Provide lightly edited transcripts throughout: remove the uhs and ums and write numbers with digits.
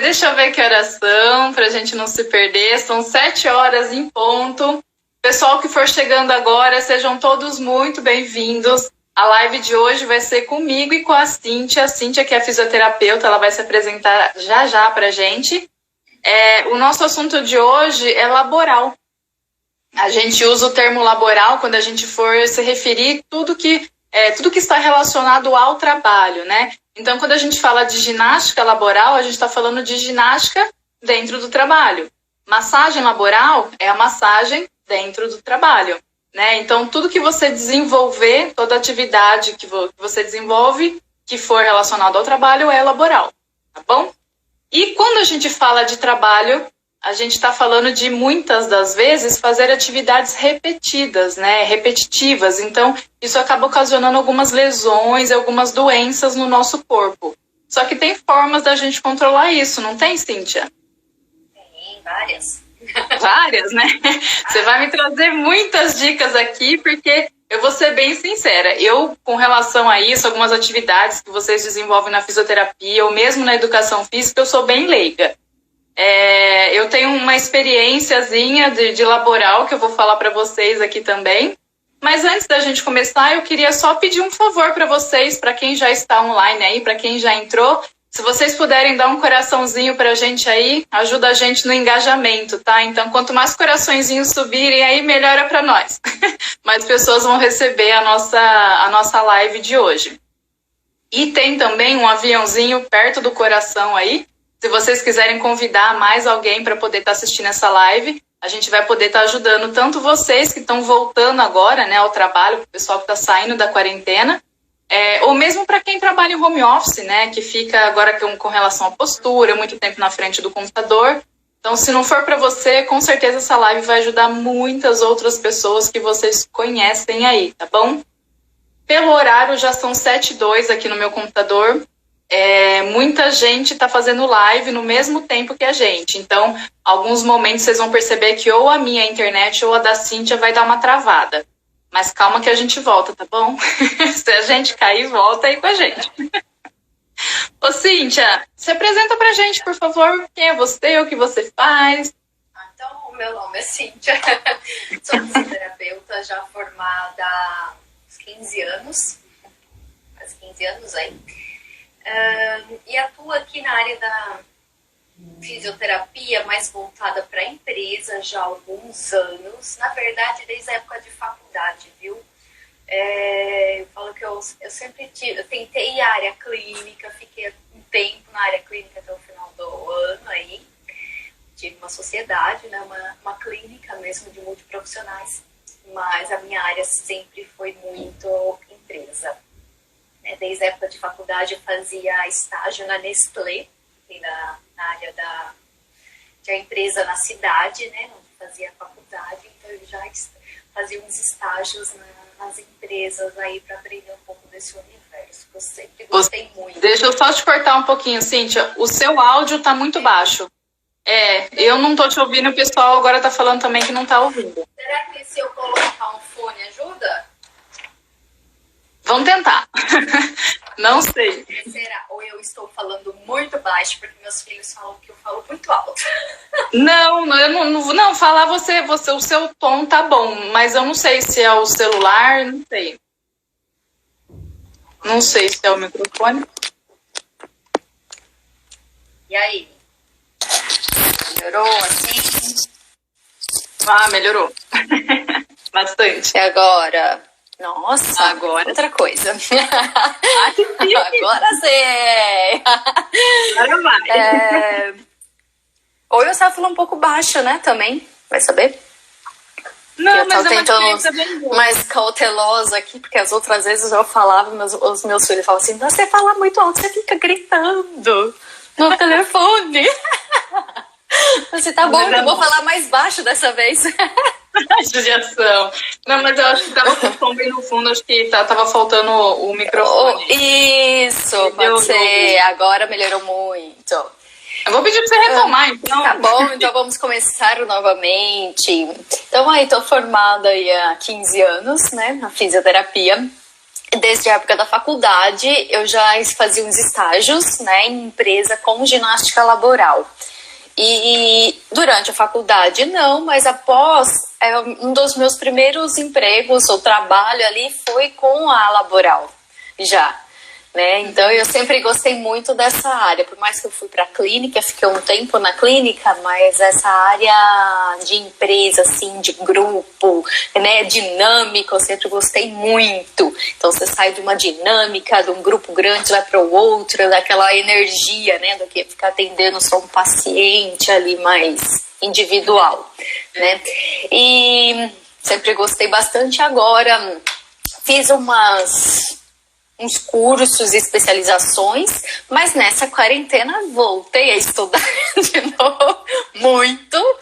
deixa eu ver que horas são, pra gente não se perder. São 7 horas em ponto. Pessoal que for chegando agora, sejam todos muito bem-vindos. A live de hoje vai ser comigo e com a Cíntia. A Cíntia, que é fisioterapeuta, ela vai se apresentar já já pra gente. O nosso assunto de hoje é laboral. A gente usa o termo laboral quando a gente for se referir tudo que está relacionado ao trabalho, né? Então, quando a gente fala de ginástica laboral, a gente está falando de ginástica dentro do trabalho. Massagem laboral é a massagem dentro do trabalho, né? Então, tudo que você desenvolver, toda atividade que você desenvolve que for relacionado ao trabalho é laboral, tá bom? E quando a gente fala de trabalho, a gente está falando de, muitas das vezes, fazer atividades repetidas, né? Repetitivas. Então, isso acaba ocasionando algumas lesões, algumas doenças no nosso corpo. Só que tem formas da gente controlar isso, não tem, Cíntia? Tem, várias. Várias, né? Você vai me trazer muitas dicas aqui, porque eu vou ser bem sincera. Eu, com relação a isso, algumas atividades que vocês desenvolvem na fisioterapia ou mesmo na educação física, eu sou bem leiga. Eu tenho uma experiênciazinha de laboral que eu vou falar para vocês aqui também. Mas antes da gente começar, eu queria só pedir um favor para vocês, para quem já está online aí, para quem já entrou. Se vocês puderem dar um coraçãozinho pra gente aí, ajuda a gente no engajamento, tá? Então, quanto mais coraçõezinhos subirem aí, melhora pra nós. Mais pessoas vão receber a nossa live de hoje. E tem também um aviãozinho perto do coração aí. Se vocês quiserem convidar mais alguém para poder estar assistindo essa live, a gente vai poder estar ajudando tanto vocês que estão voltando agora, né, ao trabalho, o pessoal que está saindo da quarentena, ou mesmo para quem trabalha em home office, né, que fica agora com relação à postura, muito tempo na frente do computador. Então, se não for para você, com certeza essa live vai ajudar muitas outras pessoas que vocês conhecem aí, tá bom? Pelo horário, já são 7h02 aqui no meu computador. Muita gente está fazendo live no mesmo tempo que a gente. Então, alguns momentos vocês vão perceber que ou a minha internet ou a da Cíntia vai dar uma travada. Mas calma que a gente volta, tá bom? Se a gente cair, volta aí com a gente. Ô, Cíntia, se apresenta pra gente, por favor. Quem é você, o que você faz? Então, o meu nome é Cíntia. Sou fisioterapeuta já formada há uns 15 anos. Faz 15 anos aí. E atuo aqui na área da fisioterapia, mais voltada para a empresa já há alguns anos. Na verdade, desde a época de faculdade, viu? Eu falo que eu sempre eu tentei a área clínica, fiquei um tempo na área clínica até o final do ano aí. Tive uma sociedade, né, uma clínica mesmo de multiprofissionais, mas a minha área sempre foi muito empresa. Desde a época de faculdade eu fazia estágio na Nestlé, na área de a empresa na cidade, né, onde fazia faculdade, então eu já fazia uns estágios nas empresas aí para aprender um pouco desse universo, que eu sempre gostei muito. Deixa eu só te cortar um pouquinho, Cíntia, o seu áudio tá muito baixo. Eu não tô te ouvindo, o pessoal agora tá falando também que não tá ouvindo. Será que se eu colocar um fone ajuda? Vamos tentar. Não sei. Será? Ou eu estou falando muito baixo, porque meus filhos falam que eu falo muito alto. Não, falar você, o seu tom tá bom, mas eu não sei se é o celular, não sei. Não sei se é o microfone. E aí? Melhorou assim? Ah, melhorou. Bastante. E agora? Nossa, agora outra coisa. Ah, que agora sim! Agora vai. Ou eu estava falando um pouco baixo, né, também. Vai saber? Não, eu mas tava tentando bem boa. mais cautelosa aqui, porque as outras vezes eu falava, os meus filhos falavam assim, você fala muito alto, você fica gritando no telefone. Você tá bom, eu vou falar mais baixo dessa vez. Judiação. Não, mas eu acho que tava com o som bem no fundo, acho que tava faltando o microfone. Isso, pode ser. Agora melhorou muito. Eu vou pedir pra você retomar, então. Tá bom, então vamos começar novamente. Então, aí, tô formada aí há 15 anos, né, na fisioterapia. Desde a época da faculdade, eu já fazia uns estágios, né, em empresa com ginástica laboral. E durante a faculdade não, mas após, um dos meus primeiros empregos ou trabalho ali foi com a laboral, já. Né? Então eu sempre gostei muito dessa área, por mais que eu fui para a clínica, fiquei um tempo na clínica, mas essa área de empresa, assim, de grupo, né, dinâmica, eu sempre gostei muito. Então você sai de uma dinâmica, de um grupo grande, vai para o outro, daquela energia, né, do que ficar atendendo só um paciente ali mais individual, né? E sempre gostei bastante. Agora fiz uns cursos e especializações, mas nessa quarentena voltei a estudar de novo muito,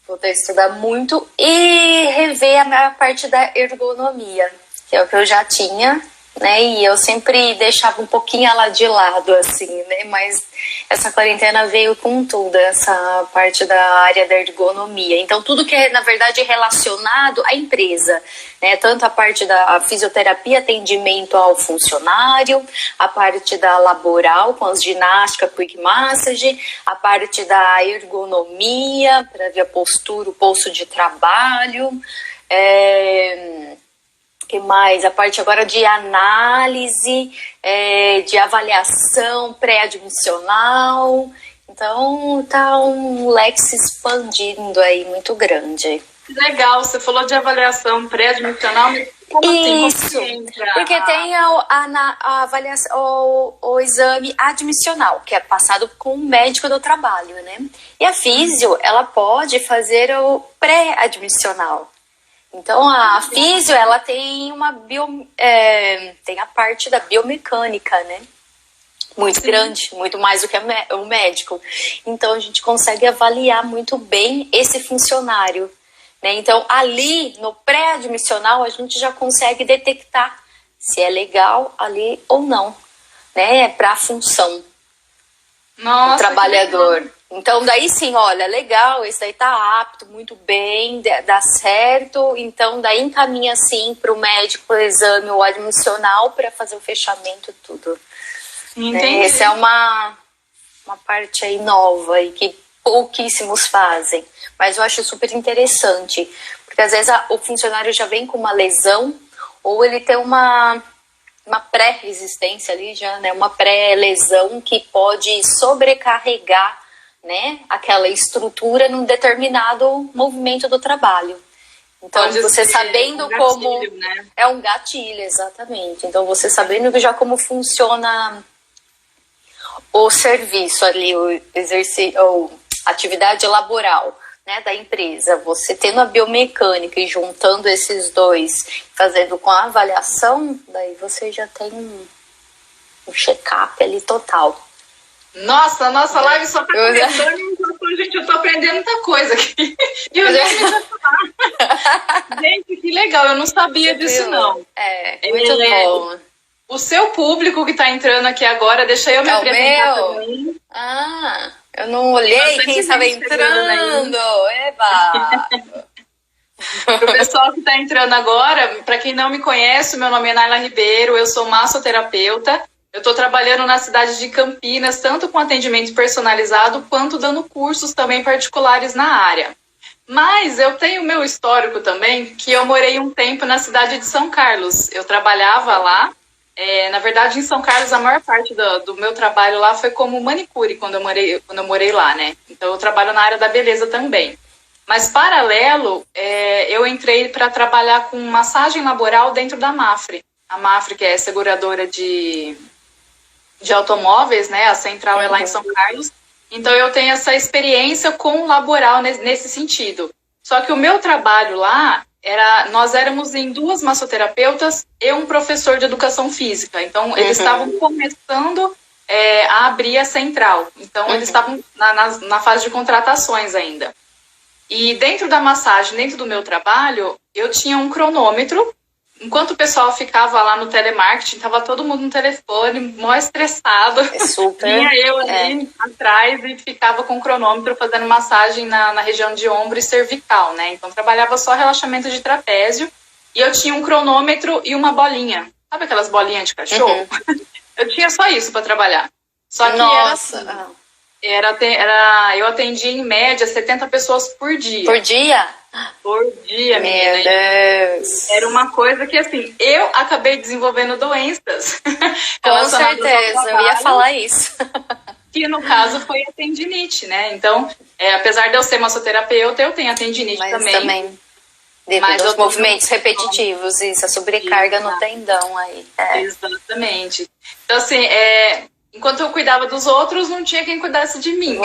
voltei a estudar muito e rever a minha parte da ergonomia, que é o que eu já tinha, né, e eu sempre deixava um pouquinho ela de lado, assim, né, mas essa quarentena veio com tudo, essa parte da área da ergonomia. Então, tudo que é, na verdade, relacionado à empresa, né? Tanto a parte da fisioterapia, atendimento ao funcionário, a parte da laboral, com as ginásticas, quick massage, a parte da ergonomia, para ver a postura, o posto de trabalho, que mais? A parte agora de análise, de avaliação pré-admissional. Então, tá um leque se expandindo aí muito grande. Legal, você falou de avaliação pré-admissional. Isso, porque tem a avaliação, o exame admissional, que é passado com o médico do trabalho, né? E a físio, ela pode fazer o pré-admissional. Então, a físio, ela tem tem a parte da biomecânica, né? Muito grande, muito mais do que o médico. Então, a gente consegue avaliar muito bem esse funcionário, né? Então, ali, no pré-admissional, a gente já consegue detectar se é legal ali ou não, né? Para a função do trabalhador. Então, daí sim, olha, legal, esse daí tá apto, muito bem, dá certo. Então, daí encaminha, sim, para o médico o exame ou admissional para fazer o fechamento e tudo. Entendi. Essa é uma parte aí nova e que pouquíssimos fazem. Mas eu acho super interessante, porque às vezes o funcionário já vem com uma lesão ou ele tem uma pré-resistência ali já, né? Uma pré-lesão que pode sobrecarregar, né, aquela estrutura num determinado movimento do trabalho. Então, pode você sabendo um gatilho, como... né? É um gatilho, exatamente. Então, você sabendo já como funciona o serviço ali, o exercício, ou atividade laboral, né, da empresa, você tendo a biomecânica e juntando esses dois, fazendo com a avaliação, daí você já tem um check-up ali total. Nossa, a nossa live só tá começando, gente, eu tô aprendendo muita coisa aqui. E eu gente, que legal, eu não sabia disso, não. Muito bom. O seu público que tá entrando aqui agora, deixa eu me apresentar também. Ah, eu não olhei quem estava entrando. Eba! Para o pessoal que está entrando agora, para quem não me conhece, meu nome é Naila Ribeiro, eu sou massoterapeuta. Eu estou trabalhando na cidade de Campinas, tanto com atendimento personalizado, quanto dando cursos também particulares na área. Mas eu tenho meu histórico também, que eu morei um tempo na cidade de São Carlos. Eu trabalhava lá. Na verdade, em São Carlos, a maior parte do meu trabalho lá foi como manicure, quando eu morei lá, né? Então, eu trabalho na área da beleza também. Mas, paralelo, eu entrei para trabalhar com massagem laboral dentro da Mafre. A Mafre, que é seguradora de automóveis, né? A central é lá em São Carlos. Então, eu tenho essa experiência com o laboral nesse sentido. Só que o meu trabalho lá, nós éramos em 2 massoterapeutas e um professor de educação física. Então, eles estavam começando a abrir a central. Então, eles estavam na fase de contratações ainda. E dentro da massagem, dentro do meu trabalho, eu tinha um cronômetro. Enquanto o pessoal ficava lá no telemarketing, estava todo mundo no telefone, mó estressado. Super. Tinha eu ali atrás e ficava com o cronômetro fazendo massagem na região de ombro e cervical, né? Então, trabalhava só relaxamento de trapézio. E eu tinha um cronômetro e uma bolinha. sabe aquelas bolinhas de cachorro? Eu tinha só isso para trabalhar. Só que Nossa. eu atendia em média 70 pessoas por dia. Por dia? Por dia, Meu menina. Deus. Era uma coisa que, assim, eu acabei desenvolvendo doenças. Com certeza, eu ia falar isso. Que, no caso, foi a tendinite, né? Então, apesar de eu ser massoterapeuta, eu tenho a tendinite Mas também. Devido aos movimentos repetitivos, isso, a sobrecarga no tendão aí. Exatamente. Então, assim, enquanto eu cuidava dos outros, não tinha quem cuidasse de mim.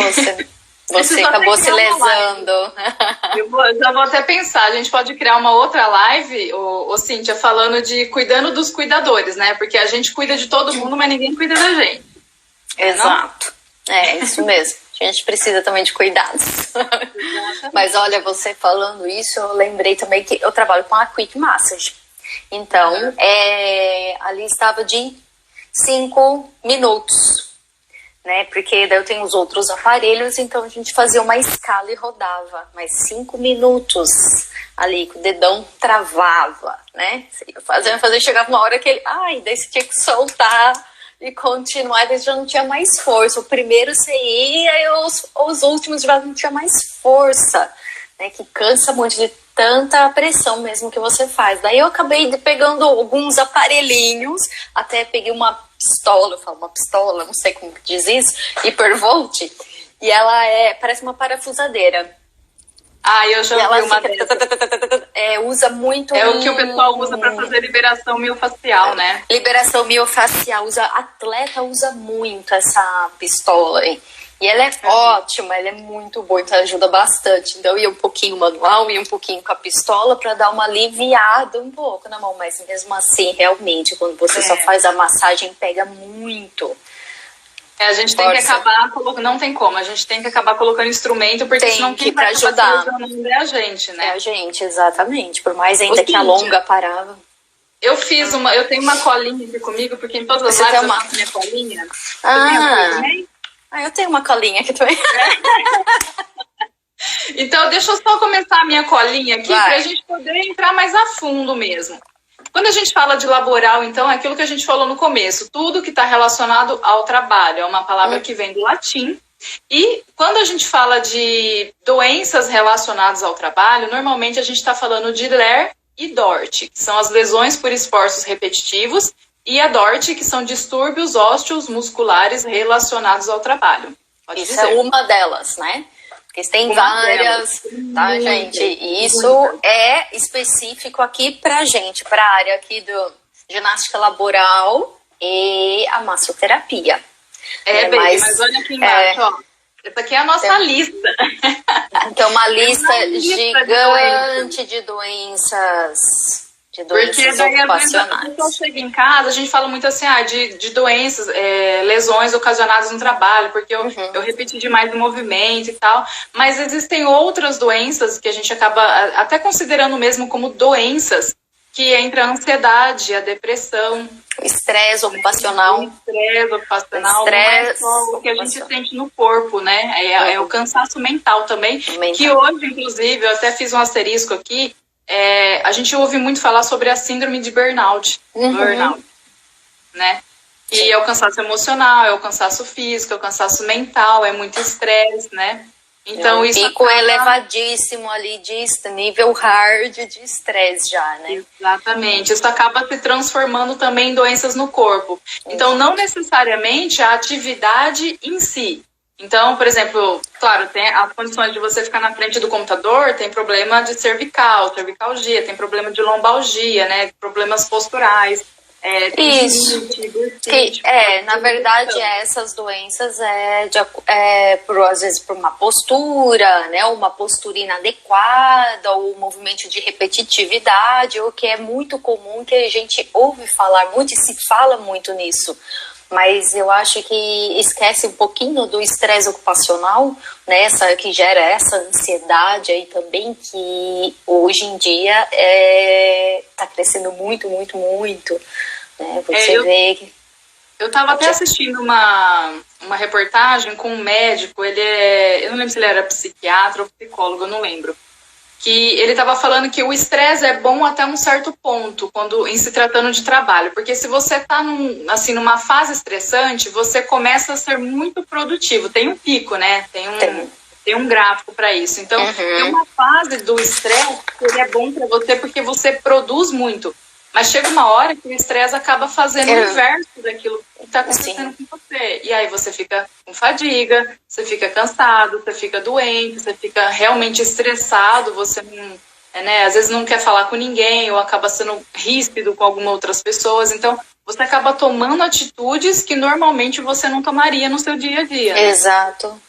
Você acabou se lesando. Eu já vou até pensar, a gente pode criar uma outra live, Cíntia, falando de cuidando dos cuidadores, né? Porque a gente cuida de todo mundo, mas ninguém cuida da gente. Exato. É isso mesmo. A gente precisa também de cuidados. Mas olha, você falando isso, eu lembrei também que eu trabalho com a Quick Massage. Então, ali estava de 5 minutos, né? Porque daí eu tenho os outros aparelhos, então a gente fazia uma escala e rodava. Mas 5 minutos ali, que o dedão travava, né? Você ia fazendo, chegava uma hora que ele... daí você tinha que soltar e continuar, daí já não tinha mais força. O primeiro você ia e os últimos já não tinha mais força, né? Que cansa muito de tanta pressão mesmo que você faz. Daí eu acabei pegando alguns aparelhinhos, até peguei uma pistola, eu falo uma pistola, não sei como que diz isso, Hypervolt, e ela parece uma parafusadeira. Eu já vi uma usa muito... É o que o pessoal usa para fazer liberação miofascial, né? Liberação miofascial. Atleta usa muito essa pistola aí. E ela é ótima, ela é muito boa, então ajuda bastante. Então eu ia um pouquinho manual, ia um pouquinho com a pistola para dar uma aliviada um pouco na mão. Mas mesmo assim, realmente, quando você só faz a massagem, pega muito. A gente tem que acabar colocando, não tem como, a gente tem que acabar colocando instrumento, porque senão quem vai ajudar é a gente, né? É a gente, exatamente. Por mais ainda que a longa parava. Eu tenho uma colinha aqui comigo, porque em todas as lives eu faço minha colinha. Eu tenho uma colinha aqui também. Então, deixa eu só começar a minha colinha aqui, pra gente poder entrar mais a fundo mesmo. Quando a gente fala de laboral, então, é aquilo que a gente falou no começo, tudo que está relacionado ao trabalho, é uma palavra que vem do latim. E quando a gente fala de doenças relacionadas ao trabalho, normalmente a gente está falando de LER e DORT, que são as lesões por esforços repetitivos, e a DORT, que são distúrbios ósseos musculares relacionados ao trabalho. Isso é uma delas, né? Porque tem várias, tá, gente? E isso é específico aqui pra gente, pra área aqui do ginástica laboral e a massoterapia. Mas olha aqui embaixo, ó. Essa aqui é a nossa lista. Então, uma lista gigante de doenças. Porque daí a pessoa chega em casa, a gente fala muito assim, de doenças, lesões ocasionadas no trabalho, porque eu repeti demais o movimento e tal, mas existem outras doenças que a gente acaba até considerando mesmo como doenças, que entra a ansiedade, a depressão. O estresse ocupacional. O não é só o que a gente sente no corpo, né? É o cansaço mental também, que hoje, inclusive, eu até fiz um asterisco aqui, a gente ouve muito falar sobre a síndrome de burnout, né? E é o cansaço emocional, é o cansaço físico, é o cansaço mental, é muito estresse, né? Então isso pico elevadíssimo ali de nível hard de estresse já, né? Exatamente. Isso acaba se transformando também em doenças no corpo. Então não necessariamente a atividade em si. Então, por exemplo, claro, tem as condições de você ficar na frente do computador, tem problema de cervicalgia, tem problema de lombalgia, né? Problemas posturais. Isso. Na verdade, essas doenças às vezes por uma postura, né? Uma postura inadequada, ou movimento de repetitividade, o que é muito comum, que a gente ouve falar muito e se fala muito nisso. Mas eu acho que esquece um pouquinho do estresse ocupacional, né, que gera essa ansiedade aí também, que hoje em dia está crescendo muito, muito, muito. Né? Você vê que... Eu estava até assistindo uma reportagem com um médico, eu não lembro se ele era psiquiatra ou psicólogo, eu não lembro. que ele estava falando que o estresse é bom até um certo ponto, quando em se tratando de trabalho, porque se você está numa fase estressante, você começa a ser muito produtivo. Tem um pico, né? Tem um gráfico para isso. Então, tem uma fase do estresse que ele é bom para você porque você produz muito. Mas chega uma hora que o estresse acaba fazendo o inverso daquilo que está acontecendo com você. E aí você fica com fadiga, você fica cansado, você fica doente, você fica realmente estressado, você não, às vezes não quer falar com ninguém ou acaba sendo ríspido com algumas outras pessoas. Então, você acaba tomando atitudes que normalmente você não tomaria no seu dia a dia. Exato.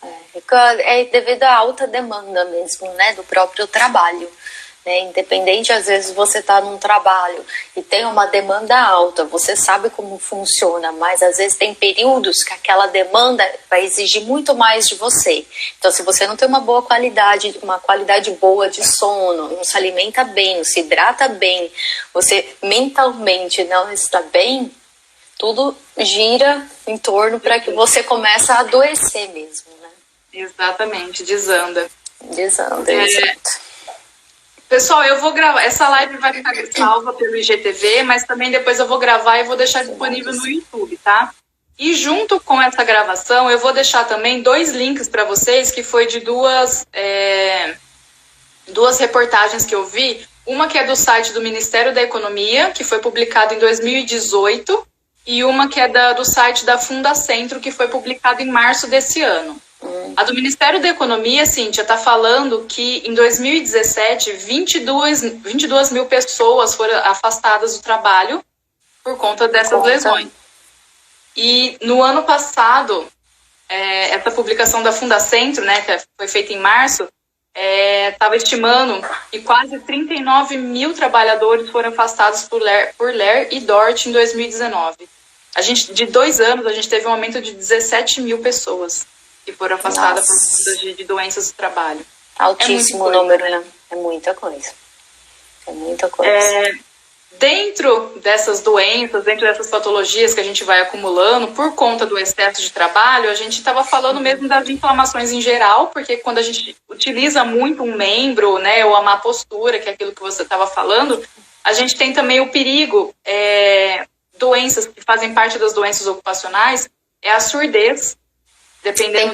É devido à alta demanda mesmo, né, do próprio trabalho. Independente, às vezes você está num trabalho e tem uma demanda alta, você sabe como funciona, mas às vezes tem períodos que aquela demanda vai exigir muito mais de você. Então, se você não tem uma qualidade boa de sono, não se alimenta bem, não se hidrata bem, você mentalmente não está bem, tudo gira em torno para que você comece a adoecer mesmo, né? Exatamente, desanda. Exato. Pessoal, eu vou gravar. Essa live vai ficar salva pelo IGTV, mas também depois eu vou gravar e vou deixar disponível no YouTube, tá? E junto com essa gravação, eu vou deixar também 2 links para vocês, que foi de duas reportagens que eu vi. Uma que é do site do Ministério da Economia, que foi publicada em 2018, e uma que é do site da Fundacentro, que foi publicada em março desse ano. A do Ministério da Economia, Cíntia, está falando que em 2017, 22 mil pessoas foram afastadas do trabalho por conta dessas lesões. E no ano passado, essa publicação da Fundacentro, né, que foi feita em março, estava estimando que quase 39 mil trabalhadores foram afastados por LER e DORT em 2019. De 2 anos, a gente teve um aumento de 17 mil pessoas que foram afastadas por conta de doenças do trabalho. Altíssimo número, né? É muita coisa. Dentro dessas doenças, dentro dessas patologias que a gente vai acumulando por conta do excesso de trabalho, a gente estava falando mesmo das inflamações em geral, porque quando a gente utiliza muito um membro, né, ou a má postura, que é aquilo que você estava falando, a gente tem também o perigo, doenças que fazem parte das doenças ocupacionais, é a surdez, dependendo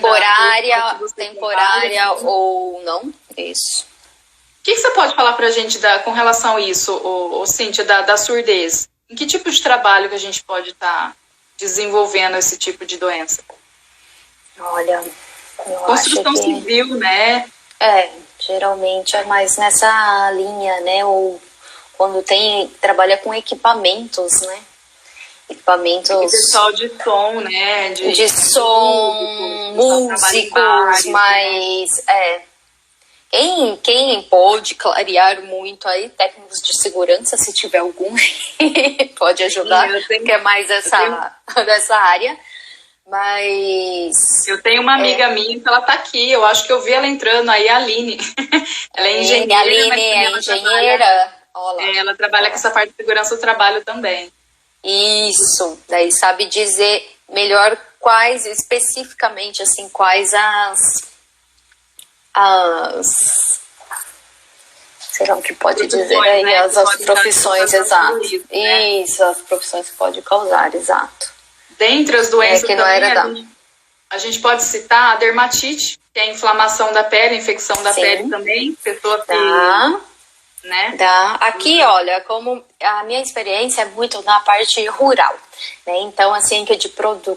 temporária ou não, isso. O que você pode falar para a gente com relação a isso, Cíntia, da surdez? Em que tipo de trabalho que a gente pode estar desenvolvendo esse tipo de doença? Olha, construção civil, né? Geralmente é mais nessa linha, né? Ou quando trabalha com equipamentos, né? Equipamentos... pessoal de som, né? De som, músicos, mas... Quem pode clarear muito aí, técnicos de segurança, se tiver algum, pode ajudar, que é mais dessa área. Mas... Eu tenho uma amiga minha que ela tá aqui, eu acho que eu vi ela entrando aí, a Aline. Ela é engenheira. A Aline é engenheira. Ela trabalha com essa parte de segurança do trabalho também. Isso, daí sabe dizer melhor quais, especificamente, assim, quais será que pode dizer aí, né? as profissões, exato. Né? Isso, as profissões que pode causar, exato. Dentre as doenças que não também, a gente pode citar a dermatite, que é a inflamação da pele, a infecção da pele também, pessoa que... Né? Aqui, olha, como a minha experiência é muito na parte rural, né? Então, assim, que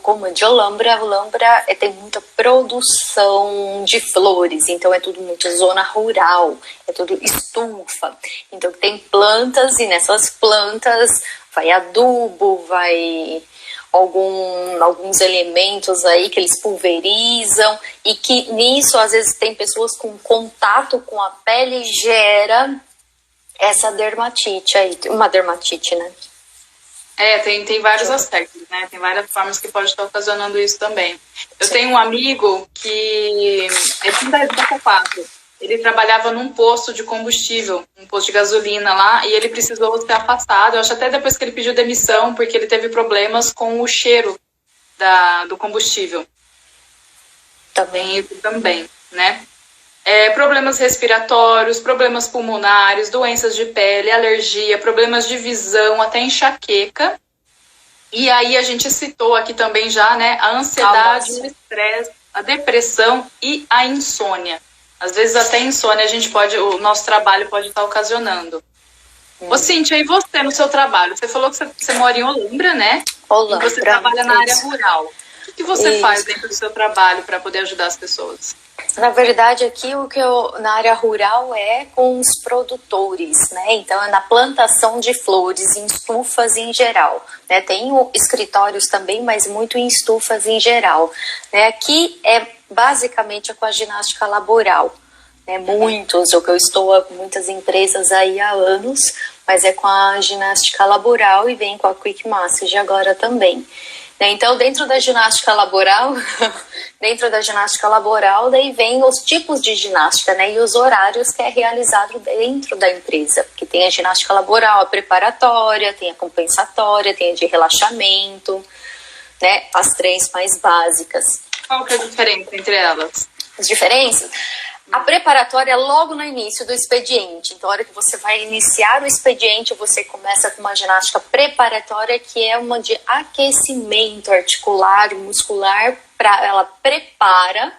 como de Olambra tem muita produção de flores, então é tudo muito zona rural, é tudo estufa, então tem plantas e nessas plantas vai adubo, vai alguns elementos aí que eles pulverizam e que nisso, às vezes, tem pessoas com contato com a pele e gera essa dermatite aí, uma dermatite, né? Tem vários aspectos, né? Tem várias formas que pode estar ocasionando isso também. Eu tenho um amigo que é de 4. Ele trabalhava num posto de combustível, um posto de gasolina lá, e ele precisou ser afastado. Eu acho até depois que ele pediu demissão, porque ele teve problemas com o cheiro do combustível. Também, né? problemas respiratórios, problemas pulmonares, doenças de pele, alergia, problemas de visão, até enxaqueca. E aí a gente citou aqui também já, né, a ansiedade, o estresse, a depressão e a insônia. Às vezes até insônia o nosso trabalho pode estar ocasionando. Ô, Cíntia, e você no seu trabalho? Você falou que você mora em Olambra, né? Olambra. E você trabalha na área rural. O que você faz dentro do seu trabalho para poder ajudar as pessoas? Na verdade, aqui na área rural é com os produtores, né? Então é na plantação de flores em estufas em geral, né? Tem escritórios também, mas muito em estufas em geral, né? Aqui é basicamente com a ginástica laboral, né? Eu estou com muitas empresas aí há anos, mas é com a ginástica laboral e vem com a Quick Massage agora também. Então, dentro da ginástica laboral, daí vem os tipos de ginástica, né, e os horários que é realizado dentro da empresa, porque tem a ginástica laboral, a preparatória, tem a compensatória, tem a de relaxamento, né, as 3 mais básicas. Qual que é a diferença entre elas? As diferenças? A preparatória é logo no início do expediente. Então, na hora que você vai iniciar o expediente, você começa com uma ginástica preparatória, que é uma de aquecimento articular e muscular, ela prepara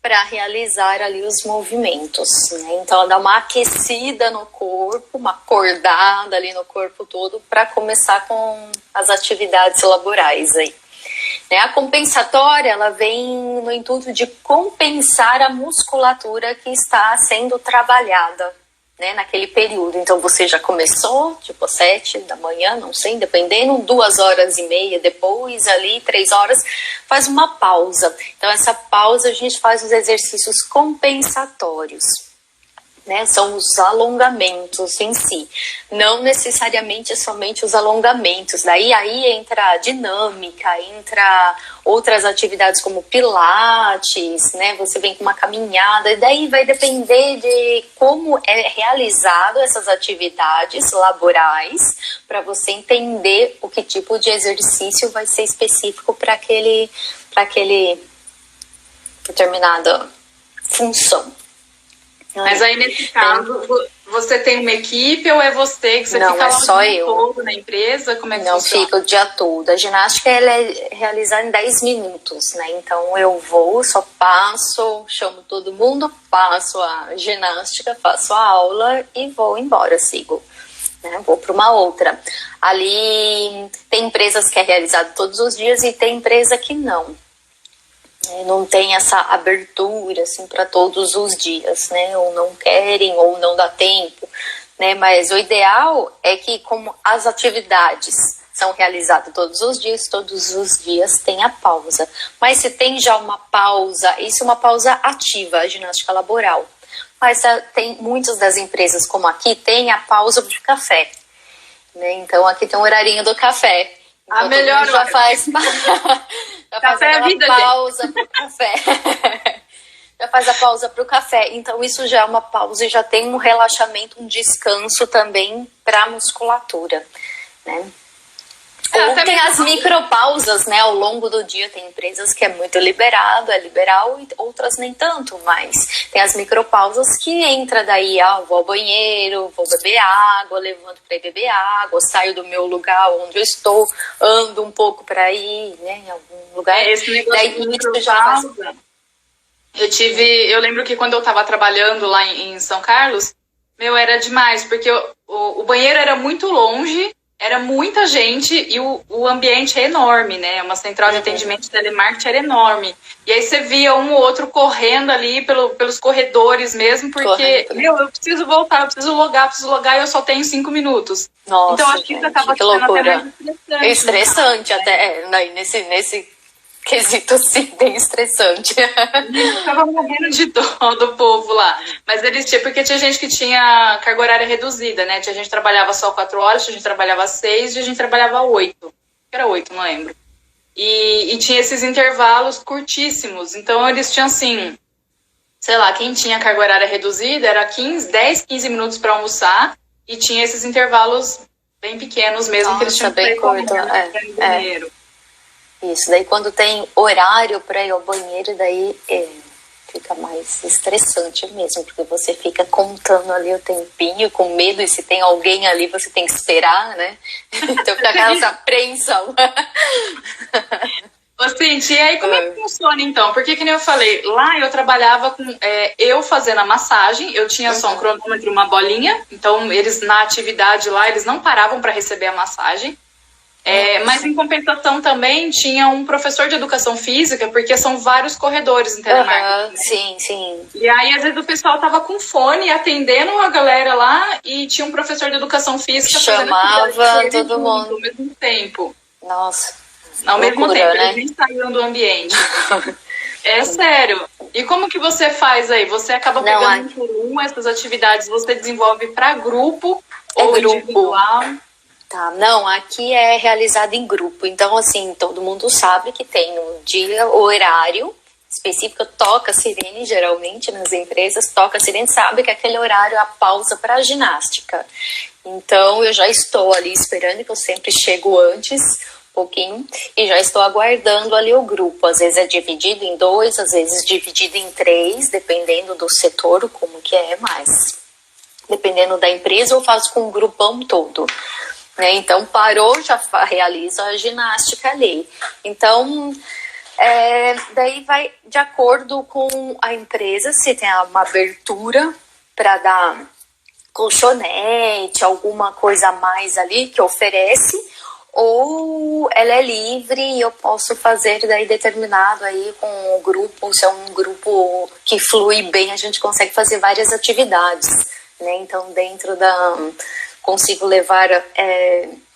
para realizar ali os movimentos, né? Então, ela dá uma aquecida no corpo, uma acordada ali no corpo todo, para começar com as atividades laborais aí. A compensatória, ela vem no intuito de compensar a musculatura que está sendo trabalhada, né, naquele período. Então, você já começou, tipo 7 da manhã, não sei, dependendo, 2h30 depois, ali 3 horas, faz uma pausa. Então, essa pausa a gente faz os exercícios compensatórios, né, são os alongamentos em si, não necessariamente somente os alongamentos. Daí aí entra a dinâmica, entra outras atividades como pilates, né, você vem com uma caminhada, e daí vai depender de como é realizado essas atividades laborais, para você entender o que tipo de exercício vai ser específico para aquele determinada função. Mas aí, nesse caso, você tem uma equipe ou é você que você não, fica lá só o dia todo na empresa? Como é que não funciona? Fica o dia todo. A ginástica ela é realizada em 10 minutos, né? Então eu vou, só passo, chamo todo mundo, passo a ginástica, faço a aula e vou embora, sigo. Né? Vou para uma outra. Ali tem empresas que é realizado todos os dias e tem empresa que não. Não tem essa abertura assim para todos os dias, né? Ou não querem, ou não dá tempo, né? Mas o ideal é que, como as atividades são realizadas todos os dias tem a pausa. Mas se tem já uma pausa, isso é uma pausa ativa, a ginástica laboral. Mas tem muitas das empresas, como aqui, tem a pausa do café, né? Então aqui tem um horarinho do café. Então, a melhor já faz café é vida, pausa pro café. Já faz a pausa pro café. Então isso já é uma pausa e já tem um relaxamento, um descanso também para a musculatura, né? Ou tem as micropausas, né? Ao longo do dia tem empresas que é muito liberal, e outras nem tanto, mas tem as micropausas que entra daí, vou ao banheiro, vou beber água, levanto para ir beber água, saio do meu lugar onde eu estou, ando um pouco para ir, né, em algum lugar. Esse negócio de micropausa. Eu lembro que quando eu estava trabalhando lá em São Carlos, era demais, porque o banheiro era muito longe, era muita gente e o ambiente é enorme, né? Uma central de atendimento de telemarketing era enorme. E aí você via um ou outro correndo ali pelos corredores mesmo, porque, eu preciso voltar, eu preciso logar e eu só tenho 5 minutos. Nossa, então acho que isso acaba que sendo loucura. até Estressante, até nesse quesito, sim, bem estressante. Eu tava morrendo de dó do povo lá. Mas eles tinham, porque tinha gente que tinha carga horária reduzida, né? Tinha gente que trabalhava só 4 horas, tinha gente que trabalhava 6 e a gente trabalhava 8. Era 8, não lembro. E tinha esses intervalos curtíssimos. Então eles tinham assim, sei lá, quem tinha carga horária reduzida era 10, 15 minutos para almoçar e tinha esses intervalos bem pequenos mesmo. Nossa, que eles tinham bem curto. banheiro. Isso, daí quando tem horário para ir ao banheiro, daí Fica mais estressante mesmo, porque você fica contando ali o tempinho, com medo, e se tem alguém ali, você tem que esperar, né? Então fica aquela apreensão. Ô, Cintia, e aí como é que funciona então? Porque, que nem eu falei, lá eu trabalhava com eu fazendo a massagem, eu tinha só um cronômetro e uma bolinha, então eles na atividade lá, eles não paravam para receber a massagem. Mas em compensação também tinha um professor de educação física, porque são vários corredores em telemarketing. Sim, sim. E aí, às vezes, o pessoal tava com fone atendendo a galera lá e tinha um professor de educação física chamava todo mundo ao mesmo tempo. Nossa. Ao mesmo loucura, tempo, né? eles nem saíam do ambiente. É sério. E como que você faz aí? Você acaba pegando um por um essas atividades, você desenvolve para grupo ou grupo. Individual? Tá, não, aqui é realizado em grupo. Então, assim, todo mundo sabe que tem um dia, horário específico, toca sirene, geralmente nas empresas, toca sirene, sabe que aquele horário é a pausa para a ginástica. Então, eu já estou ali esperando, que eu sempre chego antes, um pouquinho, e já estou aguardando ali o grupo. Às vezes é dividido em 2, às vezes dividido em 3, dependendo do setor, como que é, mas dependendo da empresa, eu faço com o grupão todo. Né? Então, parou, já realiza a ginástica ali. Então, daí vai de acordo com a empresa, se tem uma abertura para dar colchonete, alguma coisa a mais ali que oferece, ou ela é livre e eu posso fazer daí determinado aí com o grupo, se é um grupo que flui bem, a gente consegue fazer várias atividades, né? Então, dentro da... consigo levar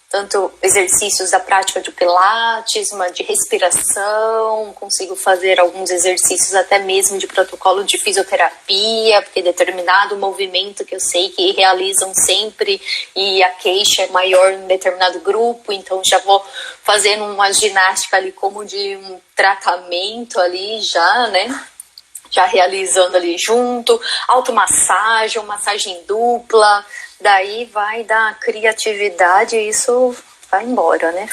tanto exercícios da prática de pilates, uma de respiração, consigo fazer alguns exercícios até mesmo de protocolo de fisioterapia, porque determinado movimento que eu sei que realizam sempre e a queixa é maior em determinado grupo, então já vou fazendo uma ginástica ali como de um tratamento ali já, né? Já realizando ali junto, automassagem, massagem dupla, daí vai da criatividade e isso vai embora, né?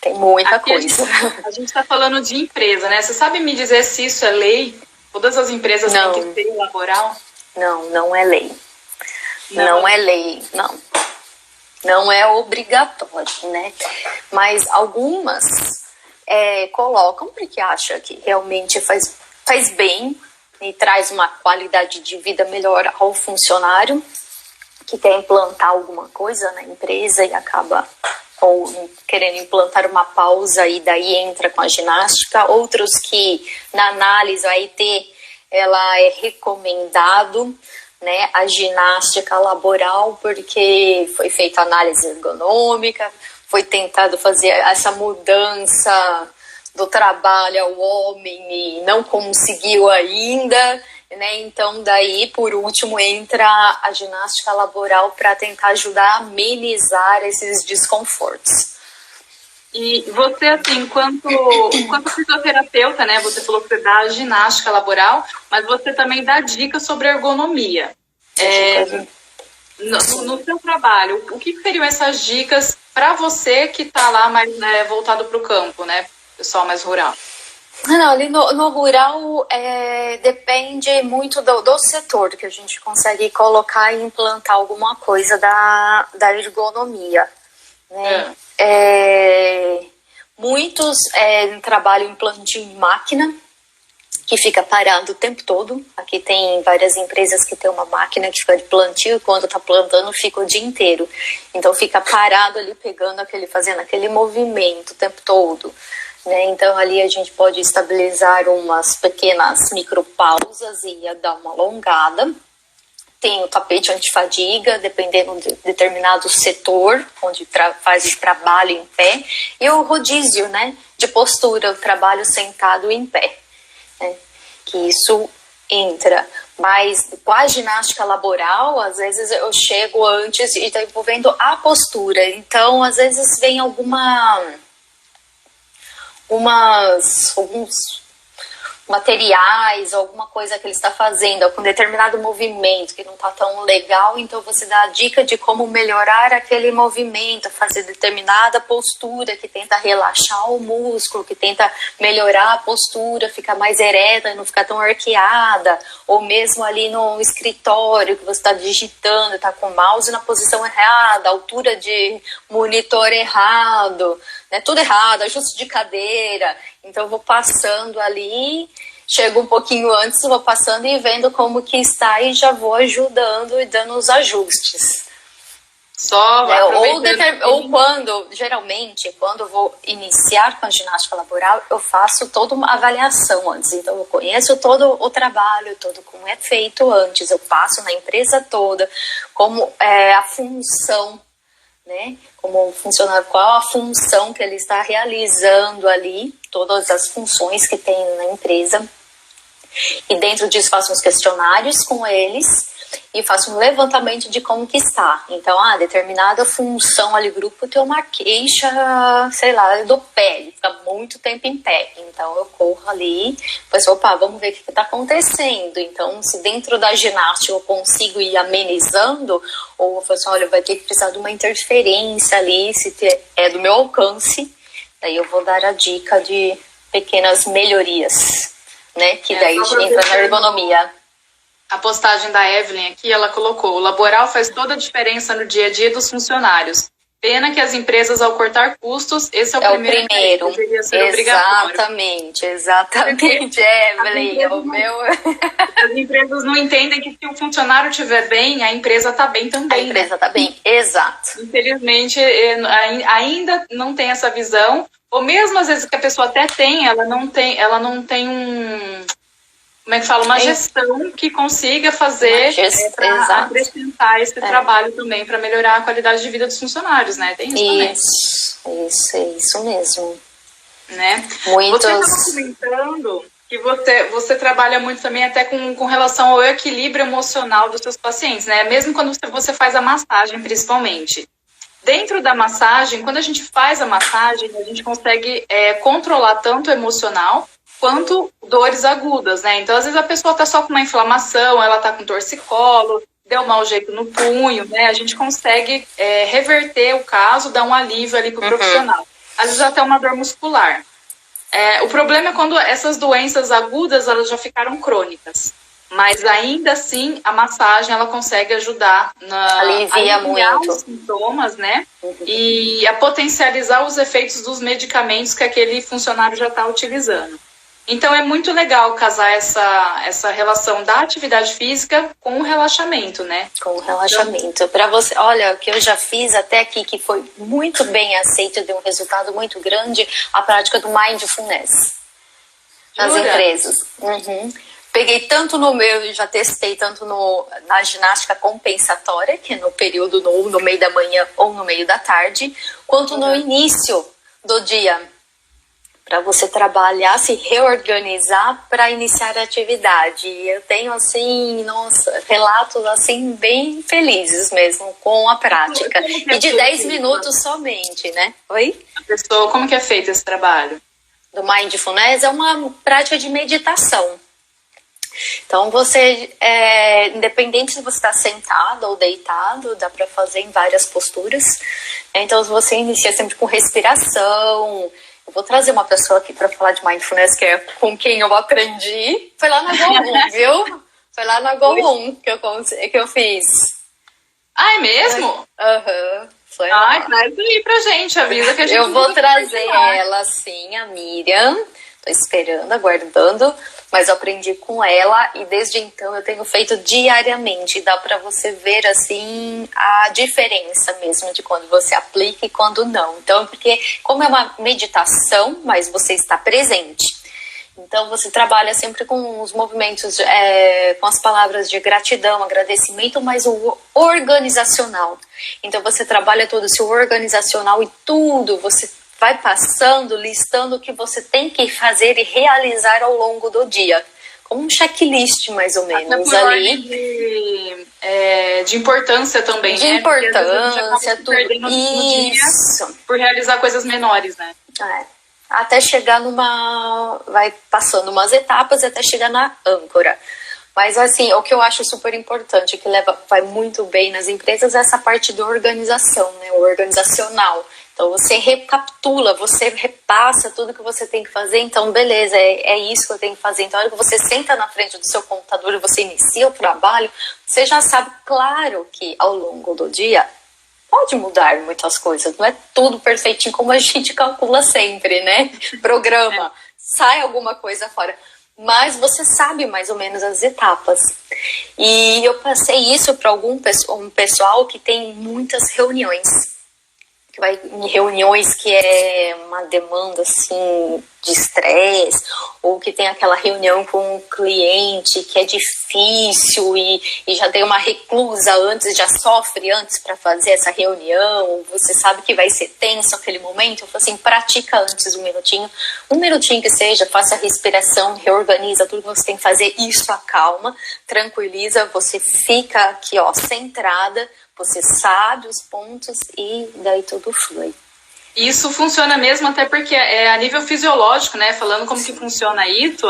Tem muita coisa. A gente tá falando de empresa, né? Você sabe me dizer se isso é lei? Todas as empresas têm que ter laboral? Não, não é lei. Não é lei, não. Não é obrigatório, né? Mas algumas colocam porque acham que realmente faz bem e traz uma qualidade de vida melhor ao funcionário que quer implantar alguma coisa na empresa e acaba ou querendo implantar uma pausa e daí entra com a ginástica. Outros que na análise a AIT ela é recomendado, né, a ginástica laboral porque foi feita análise ergonômica, foi tentado fazer essa mudança do trabalho ao homem e não conseguiu ainda, né? Então daí por último entra a ginástica laboral para tentar ajudar a amenizar esses desconfortos. E você, assim, enquanto fisioterapeuta, né, você falou que você dá ginástica laboral, mas você também dá dicas sobre ergonomia. No seu trabalho, o que seriam essas dicas para você que está lá mais, né, voltado para o campo, né, pessoal mais rural? Não, ali no rural depende muito do setor que a gente consegue colocar e implantar alguma coisa da ergonomia, né? Muitos trabalham em plantio em máquina, que fica parado o tempo todo. Aqui tem várias empresas que tem uma máquina que fica de plantio e quando está plantando fica o dia inteiro. Então fica parado ali fazendo aquele movimento o tempo todo. Né? Então ali a gente pode estabilizar umas pequenas micropausas e dar uma alongada. Tem o tapete antifadiga, dependendo de determinado setor, onde faz o trabalho em pé. E o rodízio, né, de postura, o trabalho sentado em pé. Né? Que isso entra. Mas com a ginástica laboral, às vezes eu chego antes e estou envolvendo a postura. Então, às vezes vem alguns materiais, alguma coisa que ele está fazendo, com determinado movimento que não está tão legal, então você dá a dica de como melhorar aquele movimento, fazer determinada postura que tenta relaxar o músculo, que tenta melhorar a postura, ficar mais ereta, não ficar tão arqueada, ou mesmo ali no escritório que você está digitando, está com o mouse na posição errada, altura de monitor errado, né, tudo errado, ajuste de cadeira. Então eu vou passando ali, chego um pouquinho antes, vou passando e vendo como que está e já vou ajudando e dando os ajustes. Ou quando, geralmente, quando eu vou iniciar com a ginástica laboral, eu faço toda uma avaliação antes. Então eu conheço todo o trabalho, todo como é feito antes, eu passo na empresa toda, como é a função, né? Como funcionário, qual a função que ele está realizando ali, todas as funções que tem na empresa. E dentro disso faço uns questionários com eles e faço um levantamento de como que está. Então, determinada função ali, grupo tem uma queixa, sei lá, do pé, ele fica muito tempo em pé. Então, eu corro ali, depois, vamos ver o que está acontecendo. Então, se dentro da ginástica eu consigo ir amenizando, ou eu falo assim, olha, vai ter que precisar de uma interferência ali, se é do meu alcance, daí eu vou dar a dica de pequenas melhorias, né? Que daí entra na ergonomia. A postagem da Evelyn aqui, ela colocou: o laboral faz toda a diferença no dia a dia dos funcionários. Pena que as empresas, ao cortar custos, esse é o primeiro. Deveria ser exatamente, Evelyn. As empresas não entendem que se o funcionário estiver bem, a empresa está bem também. A empresa está bem, exato. Infelizmente, ainda não tem essa visão, ou mesmo às vezes que a pessoa até tem, ela não tem como é que fala? Uma gestão que consiga fazer para acrescentar esse trabalho também, para melhorar a qualidade de vida dos funcionários, né? Tem isso também. Isso mesmo. Né? Muitos... Você estava comentando que você trabalha muito também até com relação ao equilíbrio emocional dos seus pacientes, né? Mesmo quando você faz a massagem, principalmente. Dentro da massagem, quando a gente faz a massagem, a gente consegue controlar tanto o emocional quanto dores agudas, né? Então, às vezes a pessoa tá só com uma inflamação, ela tá com torcicolo, deu mau jeito no punho, né? A gente consegue reverter o caso, dar um alívio ali pro profissional. Às vezes até uma dor muscular. O problema é quando essas doenças agudas, elas já ficaram crônicas. Mas ainda assim, a massagem, ela consegue ajudar a aliviar muito os sintomas, né? E a potencializar os efeitos dos medicamentos que aquele funcionário já está utilizando. Então, é muito legal casar essa relação da atividade física com o relaxamento, né? Com o relaxamento. Para você, olha, o que eu já fiz até aqui, que foi muito bem aceito, deu um resultado muito grande, a prática do Mindfulness nas empresas. Peguei tanto já testei tanto na ginástica compensatória, que é no período no meio da manhã ou no meio da tarde, quanto no início do dia, para você trabalhar, se reorganizar para iniciar a atividade. E eu tenho, assim, relatos, assim, bem felizes mesmo com a prática. E de 10 minutos somente, né? Oi? Como que é feito esse trabalho? Do Mindfulness é uma prática de meditação. Então, você, independente se você está sentado ou deitado, dá para fazer em várias posturas. Então, você inicia sempre com respiração. Eu vou trazer uma pessoa aqui para falar de Mindfulness, que é com quem eu aprendi. Foi lá na Go1, viu? Foi lá na Go1 que eu fiz. Ah, é mesmo? Foi lá. Traz aí pra gente, avisa que a gente... Eu vou trazer ela, sim, a Miriam. Tô esperando, aguardando. Mas eu aprendi com ela e desde então eu tenho feito diariamente. Dá para você ver, assim, a diferença mesmo de quando você aplica e quando não. Então, porque como é uma meditação, mas você está presente. Então, você trabalha sempre com os movimentos, com as palavras de gratidão, agradecimento, mas o organizacional. Então, você trabalha todo o seu organizacional e tudo, você vai passando, listando o que você tem que fazer e realizar ao longo do dia. Como um checklist, mais ou menos, ali. De importância também, de né? Importância, tudo. Isso. Por realizar coisas menores, né? até chegar vai passando umas etapas até chegar na âncora. Mas assim, o que eu acho super importante, que vai muito bem nas empresas, é essa parte da organização, né? O organizacional. Então você recapitula, você repassa tudo que você tem que fazer. Então, beleza, é isso que eu tenho que fazer. Então, a hora que você senta na frente do seu computador e você inicia o trabalho, você já sabe, claro, que ao longo do dia pode mudar muitas coisas. Não é tudo perfeitinho como a gente calcula sempre, né? Programa, sai alguma coisa fora. Mas você sabe mais ou menos as etapas. E eu passei isso para um pessoal que tem muitas reuniões. Que vai em reuniões que é uma demanda assim de estresse, ou que tem aquela reunião com um cliente que é difícil e já tem uma reclusa antes, já sofre antes para fazer essa reunião, você sabe que vai ser tenso aquele momento. Eu falo assim, pratica antes um minutinho que seja, faça a respiração, reorganiza tudo que você tem que fazer, isso acalma, tranquiliza, você fica aqui ó, centrada, você sabe os pontos e daí tudo flui. Isso funciona mesmo, até porque a nível fisiológico, né? Falando como que funciona isso,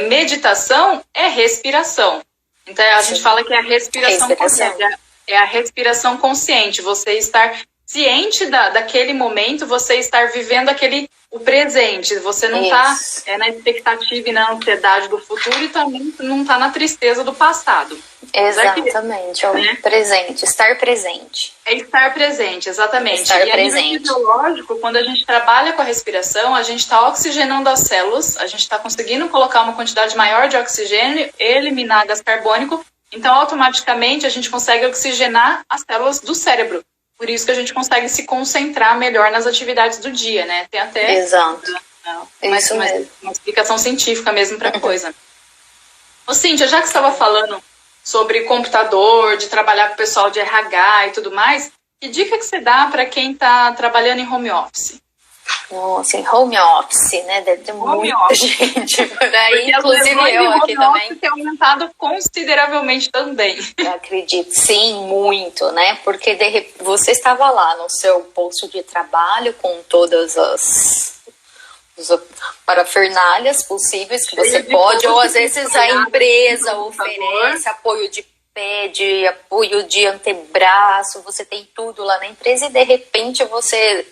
meditação é respiração. Então a gente fala que é a respiração consciente. É a respiração consciente, você estar ciente daquele momento, você estar vivendo o presente. Você não está na expectativa e na ansiedade do futuro e também não está na tristeza do passado. Exatamente, é o presente, estar presente. É estar presente, exatamente. Estar e presente. A nível fisiológico, quando a gente trabalha com a respiração, a gente está oxigenando as células, a gente está conseguindo colocar uma quantidade maior de oxigênio, eliminar gás carbônico, então automaticamente a gente consegue oxigenar as células do cérebro. Por isso que a gente consegue se concentrar melhor nas atividades do dia, né? Tem até uma explicação científica mesmo para a coisa. Ô, Cíntia, já que você estava falando sobre computador, de trabalhar com o pessoal de RH e tudo mais, que dica que você dá para quem está trabalhando em home office? Nossa, em home office, né? Deve ter muita gente por aí, inclusive eu aqui também. Tem aumentado consideravelmente também. Eu acredito, sim, muito, né? Porque você estava lá no seu posto de trabalho com todas as parafernálias possíveis que você pode, ou às vezes a empresa oferece apoio de pé, de apoio de antebraço, você tem tudo lá na empresa e de repente você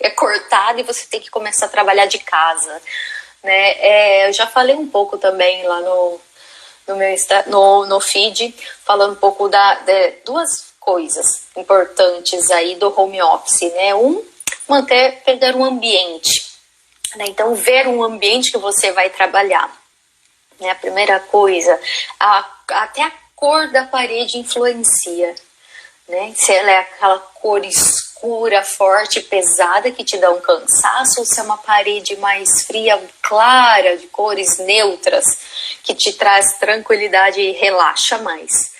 é cortado e você tem que começar a trabalhar de casa, né? Eu já falei um pouco também lá no feed, falando um pouco de duas coisas importantes aí do home office, né? Pegar um ambiente, né? Então, ver um ambiente que você vai trabalhar, né? A primeira coisa, até a cor da parede influencia, né? Se ela é aquela cor escura, forte, pesada, que te dá um cansaço, ou se é uma parede mais fria, clara, de cores neutras, que te traz tranquilidade e relaxa mais,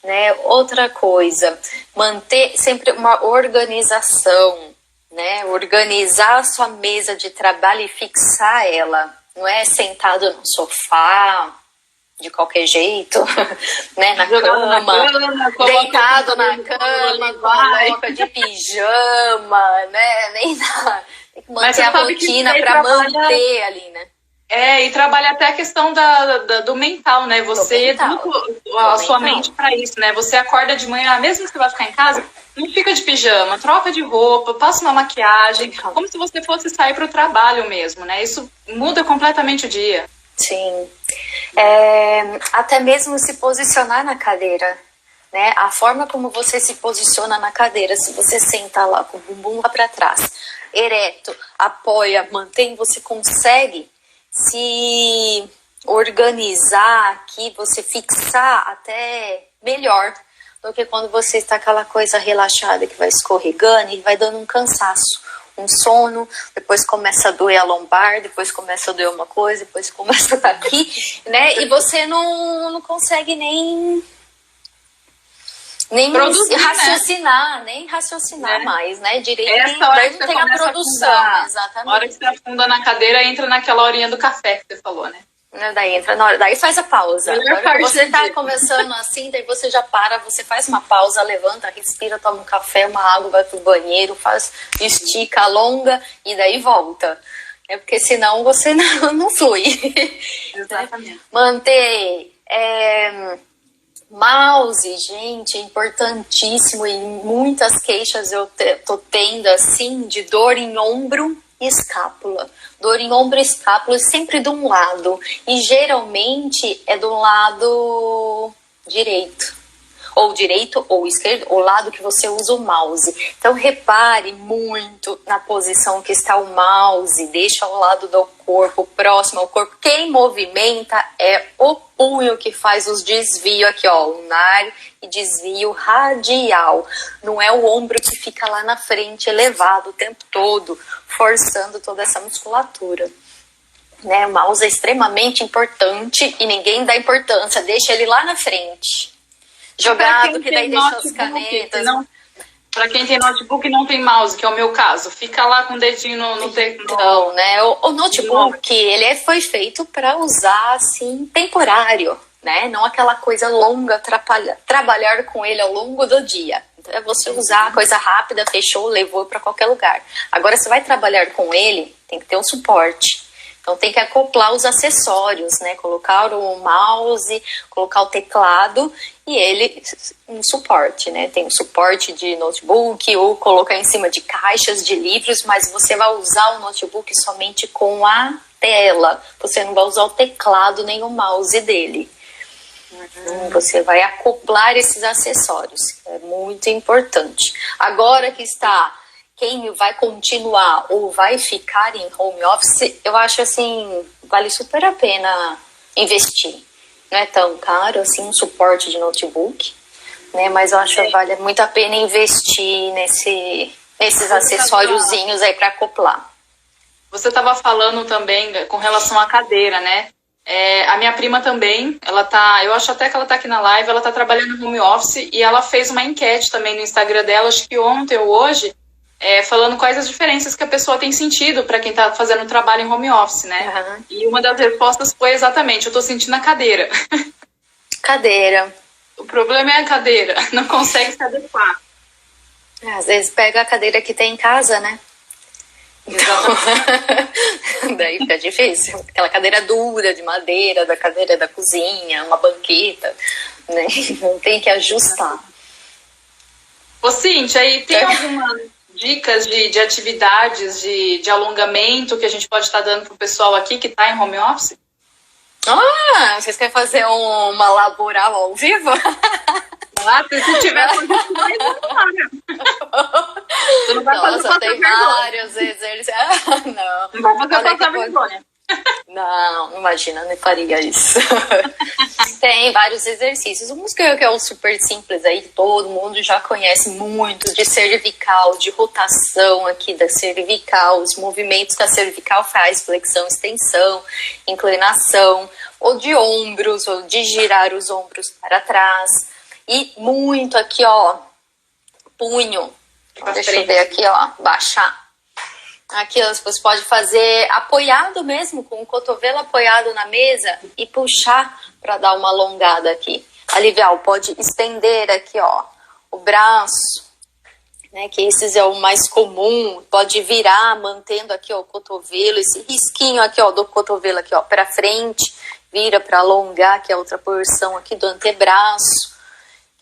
né? Outra coisa, manter sempre uma organização, né? Organizar a sua mesa de trabalho e fixar ela, não é sentado no sofá de qualquer jeito, né? Na cama, deitado na cama, coloca de pijama, né? Nem nada. Tem que manter a rotina para manter ali, né? E trabalha até a questão do mental, né? Você educa a sua mente para isso, né? Você acorda de manhã, mesmo que você vai ficar em casa, não fica de pijama, troca de roupa, passa uma maquiagem, como se você fosse sair para o trabalho mesmo, né? Isso muda completamente o dia. Sim. Até mesmo se posicionar na cadeira, né? A forma como você se posiciona na cadeira, se você senta lá com o bumbum lá para trás, ereto, apoia, mantém, você consegue se organizar aqui, você fixar até melhor do que quando você está aquela coisa relaxada que vai escorregando e vai dando um cansaço, um sono, depois começa a doer a lombar, depois começa a doer uma coisa, depois começa a estar aqui, né? E você não consegue nem produzir, raciocinar, né? Nem raciocinar mais, né? Direito, daí não tem a produção, exatamente. A hora que você afunda na cadeira, entra naquela horinha do café que você falou, né? Daí entra na hora, daí faz a pausa. Você tá começando assim, daí você já para, você faz uma pausa, levanta, respira, toma um café, uma água, vai pro banheiro, estica, alonga e daí volta. É porque senão você não flui. Exatamente. Manter mouse, gente, é importantíssimo. E muitas queixas eu tô tendo, assim, de dor em ombro e escápula. Dor em ombro e escápula sempre de um lado. E geralmente é do lado direito. Ou direito ou esquerdo, o lado que você usa o mouse. Então repare muito na posição que está o mouse, deixa ao lado do corpo, próximo ao corpo. Quem movimenta é o punho que faz os desvios aqui, ó, lunar e desvio radial. Não é o ombro que fica lá na frente, elevado o tempo todo, forçando toda essa musculatura. Né? O mouse é extremamente importante e ninguém dá importância, deixa ele lá na frente. Jogado, que daí deixa as canetas. Para quem tem notebook e não tem mouse, que é o meu caso, fica lá com o dedinho no teclado. Então, né? O notebook, ele foi feito para usar, assim, temporário, né? Não aquela coisa longa, trabalhar com ele ao longo do dia. Então, é você usar a coisa rápida, fechou, levou para qualquer lugar. Agora, você vai trabalhar com ele, tem que ter um suporte. Então tem que acoplar os acessórios, né? Colocar o mouse, colocar o teclado e ele um suporte, né? Tem um suporte de notebook ou colocar em cima de caixas de livros, mas você vai usar o notebook somente com a tela. Você não vai usar o teclado nem o mouse dele. Você vai acoplar esses acessórios. É muito importante. Agora que está... Quem vai continuar ou vai ficar em home office, eu acho assim, vale super a pena investir. Não é tão caro assim um suporte de notebook, né? Mas eu acho que vale muito a pena investir nesses acessóriozinhos aí para acoplar. Você estava falando também com relação à cadeira, né? A minha prima também, eu acho até que ela tá aqui na live, ela tá trabalhando no home office e ela fez uma enquete também no Instagram dela, acho que ontem ou hoje, falando quais as diferenças que a pessoa tem sentido para quem está fazendo trabalho em home office, né? Uhum. E uma das respostas foi exatamente, eu estou sentindo a cadeira. Cadeira. O problema é a cadeira, não consegue se adequar. Às vezes pega a cadeira que tem em casa, né? Então, daí fica difícil. Aquela cadeira dura, de madeira, da cadeira da cozinha, uma banqueta, né? Tem que ajustar. Ô, Cíntia, aí tem algumas dicas de atividades de alongamento que a gente pode estar dando pro pessoal aqui que está em home office? Vocês querem fazer uma laboral ao vivo? Se tiver você não vai fazer passar tem vergonha. Vários exercícios. Não vai fazer passar vergonha. Não imagina, não faria isso. Tem vários exercícios. Um que é o super simples aí, todo mundo já conhece muito, de cervical, de rotação aqui da cervical, os movimentos que a cervical faz, flexão, extensão, inclinação, ou de ombros, ou de girar os ombros para trás. E muito aqui, ó, punho. Deixa eu ver aqui, ó, baixar. Aqui você pode fazer apoiado mesmo, com o cotovelo apoiado na mesa e puxar para dar uma alongada aqui. Aliviar, pode estender aqui, ó, o braço, né, que esses é o mais comum. Pode virar, mantendo aqui, ó, o cotovelo, esse risquinho aqui, ó, do cotovelo aqui, ó, para frente. Vira para alongar, que é a outra porção aqui do antebraço,